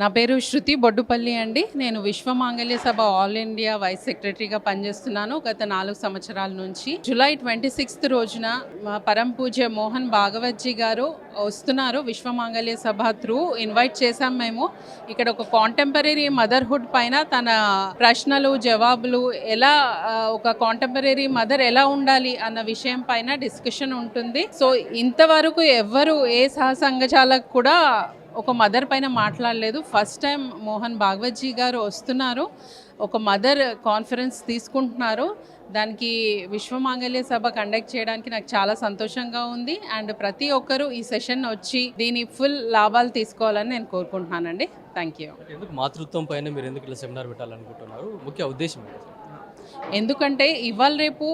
నా పేరు శృతి బొడ్డుపల్లి అండి. నేను విశ్వ మాంగళ్య సభ ఆల్ ఇండియా వైస్ సెక్రటరీగా పనిచేస్తున్నాను గత 4 సంవత్సరాల నుంచి. జూలై 26 రోజున మా పరం పూజ్య మోహన్ భాగవత్జీ గారు వస్తున్నారు. విశ్వ మాంగళ్య సభ త్రూ ఇన్వైట్ చేశాం మేము. ఇక్కడ ఒక కాంటెంపరీ మదర్హుడ్ పైన తన ప్రశ్నలు జవాబులు ఎలా ఒక కాంటెంపరీ మదర్ ఎలా ఉండాలి అన్న విషయం పైన డిస్కషన్ ఉంటుంది. సో ఇంతవరకు ఎవ్వరు ఏ సహసంఘచాలకు కూడా ఒక మదర్ పైన మాట్లాడలేదు. ఫస్ట్ టైం మోహన్ భాగవత్జీ గారు వస్తున్నారు, ఒక మదర్ కాన్ఫరెన్స్ తీసుకుంటున్నారు. దానికి విశ్వమాంగళ్య సభ కండక్ట్ చేయడానికి నాకు చాలా సంతోషంగా ఉంది. అండ్ ప్రతి ఒక్కరూ ఈ సెషన్ వచ్చి దీని ఫుల్ లాభాలు తీసుకోవాలని నేను కోరుకుంటున్నానండి. Thank you. ఎందుకు మాతృత్వం పైన మీరు ఎందుకు ఇలా సెమినార్ పెట్టాలనుకుంటున్నారు? ముఖ్య ఉద్దేశం ఏంటి? ఎందుకంటే ఇవాళ రేపు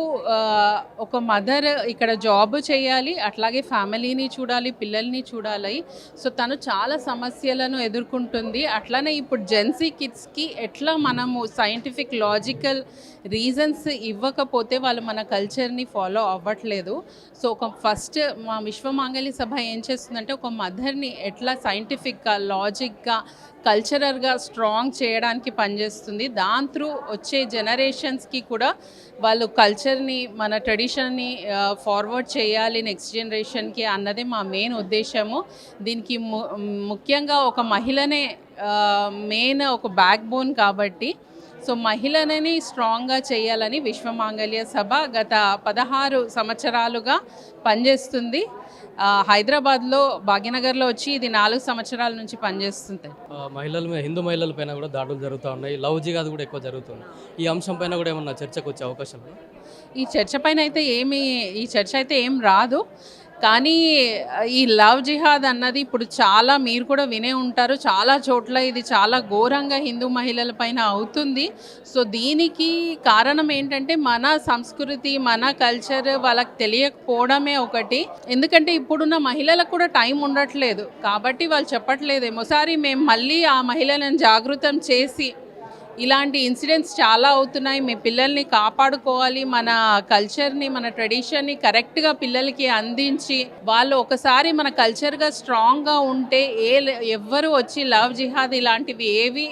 ఒక మదర్ ఇక్కడ జాబ్ చేయాలి, అట్లాగే ఫ్యామిలీని చూడాలి, పిల్లల్ని చూడాలి. సో తను చాలా సమస్యలను ఎదుర్కొంటుంది. అట్లానే ఇప్పుడు జెన్సీ కిడ్స్కి ఎట్లా మనము సైంటిఫిక్ లాజికల్ రీజన్స్ ఇవ్వకపోతే వాళ్ళు మన కల్చర్ని ఫాలో అవ్వట్లేదు. సో ఒక ఫస్ట్ మా విశ్వమాంగళ్య సభ ఏం చేస్తుందంటే ఒక మదర్ని ఎట్లా సైంటిఫిక్గా లాజిక్గా కల్చరల్గా స్ట్రాంగ్ చేయడానికి పనిచేస్తుంది. దాని త్రూ వచ్చే జనరేషన్స్కి కూడా వాళ్ళు కల్చర్ని మన ట్రెడిషన్ని ఫార్వర్డ్ చేయాలి నెక్స్ట్ జనరేషన్కి అన్నదే మా మెయిన్ ఉద్దేశము. దీనికి ముఖ్యంగా ఒక మహిళనే మెయిన్ ఒక బ్యాక్ బోన్ కాబట్టి సో మహిళలని స్ట్రాంగ్గా చేయాలని విశ్వమాంగళ్య సభ గత 16 సంవత్సరాలుగా పనిచేస్తుంది. హైదరాబాద్లో భాగ్యనగర్లో వచ్చి ఇది 4 సంవత్సరాల నుంచి పనిచేస్తుంది. మహిళల మీద హిందూ మహిళల పైన కూడా దాడులు జరుగుతూ ఉన్నాయి, లవ్ జిహాద్ కూడా ఎక్కువ జరుగుతుంది. ఈ అంశం పైన కూడా ఏమన్నా చర్చకు వచ్చే అవకాశం ఉందా? ఈ చర్చ పైన అయితే ఈ చర్చ అయితే ఏం రాదు. కానీ ఈ లవ్ జిహాద్ అన్నది ఇప్పుడు చాలా మీరు కూడా వినే ఉంటారు, చాలా చోట్ల ఇది చాలా ఘోరంగా హిందూ మహిళల పైన అవుతుంది. సో దీనికి కారణం ఏంటంటే మన సంస్కృతి మన కల్చర్ వాళ్ళకి తెలియకపోవడమే ఒకటి. ఎందుకంటే ఇప్పుడున్న మహిళలకు కూడా టైం ఉండట్లేదు కాబట్టి వాళ్ళు చెప్పట్లేదేమో. ఒకసారి మేము మళ్ళీ ఆ మహిళలను జాగృతం చేసి ఇలాంటి ఇన్సిడెంట్స్ చాలా అవుతున్నాయి, మీ పిల్లల్ని కాపాడుకోవాలి, మన కల్చర్ని మన ట్రెడిషన్ని కరెక్ట్గా పిల్లలకి అందించి వాళ్ళు ఒకసారి మన కల్చర్గా స్ట్రాంగ్గా ఉంటే ఎవ్వరు వచ్చి లవ్ జిహాద్ ఇలాంటివి ఏవి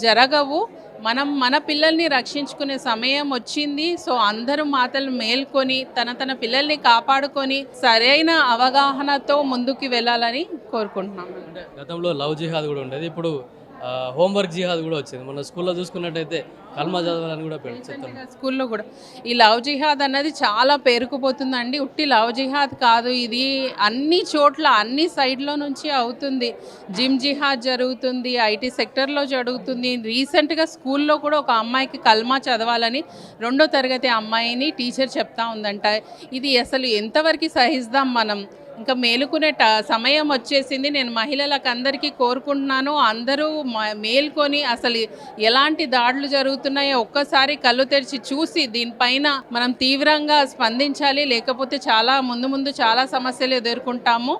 జరగవు. మనం మన పిల్లల్ని రక్షించుకునే సమయం వచ్చింది. సో అందరూ మాతలు మేల్కొని తన పిల్లల్ని కాపాడుకొని సరైన అవగాహనతో ముందుకు వెళ్ళాలని కోరుకుంటున్నాము. గతంలో లవ్ జిహాద్ కూడా ఉండేది, ఇప్పుడు హోంవర్క్ జిహాద్ కూడా వచ్చింది. మన స్కూల్లో చూసుకున్నట్టయితే కల్మా చదవాలని కూడా చెప్తాను. స్కూల్లో కూడా ఈ లవ్ జిహాద్ అన్నది చాలా పేరుకుపోతుందండి. ఉట్టి లవ్ జిహాద్ కాదు, ఇది అన్ని చోట్ల అన్ని సైడ్లో నుంచి అవుతుంది. జిమ్ జిహాద్ జరుగుతుంది, ఐటీ సెక్టర్లో జరుగుతుంది. రీసెంట్గా స్కూల్లో కూడా ఒక అమ్మాయికి కల్మా చదవాలని 2వ తరగతి అమ్మాయిని టీచర్ చెప్తా ఉందంట. ఇది అసలు ఎంతవరకు సహిస్తాం మనం? ఇంకా మేలుకునే సమయం వచ్చేసింది. నేను మహిళలకు అందరికీ కోరుకుంటున్నాను, అందరూ మేల్కొని అసలు ఎలాంటి దాడులు జరుగుతున్నాయో ఒక్కసారి కళ్ళు తెరిచి చూసి దీనిపైన మనం తీవ్రంగా స్పందించాలి. లేకపోతే చాలా ముందు చాలా సమస్యలు ఎదుర్కొంటాము.